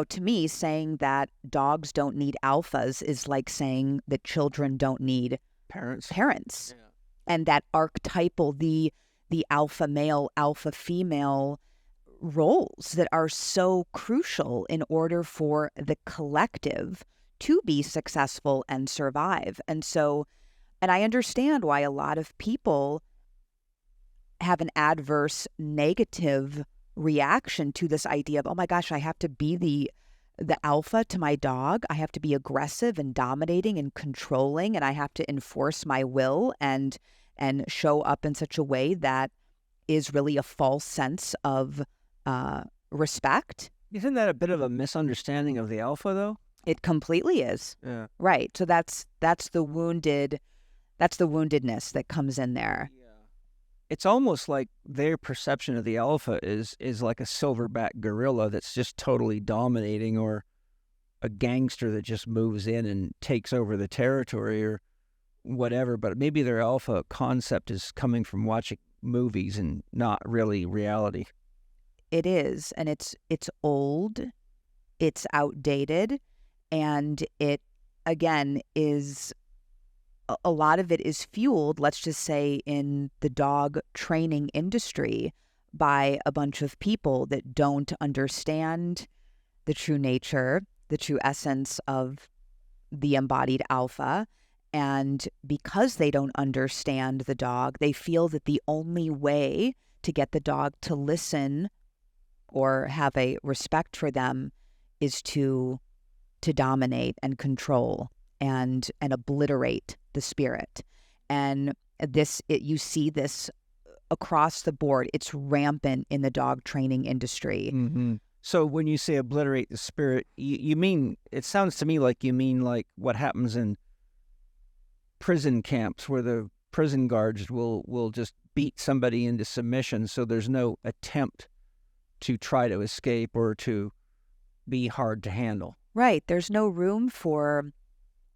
to me, saying that dogs don't need alphas is like saying that children don't need Parents. parents. Yeah. And that archetypal, the alpha male, alpha female roles that are so crucial in order for the collective to be successful and survive. And I understand why a lot of people have an adverse negative reaction to this idea of, oh my gosh, I have to be the alpha to my dog. I have to be aggressive and dominating and controlling, and I have to enforce my will and show up in such a way that is really a false sense of respect. Isn't that a bit of a misunderstanding of the alpha, though? It completely is. Yeah. Right. So that's the woundedness that comes in there. Yeah. It's almost like their perception of the alpha is like a silverback gorilla that's just totally dominating, or a gangster that just moves in and takes over the territory or whatever. But maybe their alpha concept is coming from watching movies and not really reality. It is, and it's old, it's outdated, and it again is a lot of it is fueled, let's just say, in the dog training industry by a bunch of people that don't understand the true nature, the true essence of the embodied alpha. And because they don't understand the dog, they feel that the only way to get the dog to listen or have a respect for them is to dominate and control and obliterate the spirit. And you see this across the board. It's rampant in the dog training industry. Mm-hmm. So when you say obliterate the spirit, you mean, it sounds to me like you mean like what happens in prison camps where the prison guards will just beat somebody into submission, so there's no attempt to try to escape or to be hard to handle. Right. There's no room for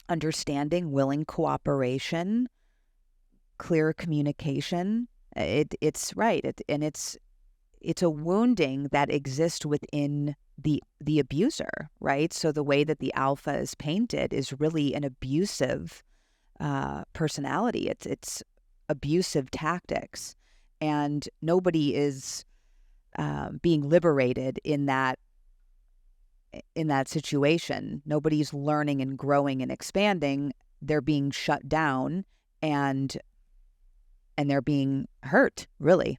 understanding, willing cooperation, clear communication. It's right. It's a wounding that exists within the abuser, right? So the way that the alpha is painted is really an abusive personality. It's abusive tactics, and nobody is being liberated in that situation. Nobody's learning and growing and expanding. They're being shut down, and they're being hurt, really.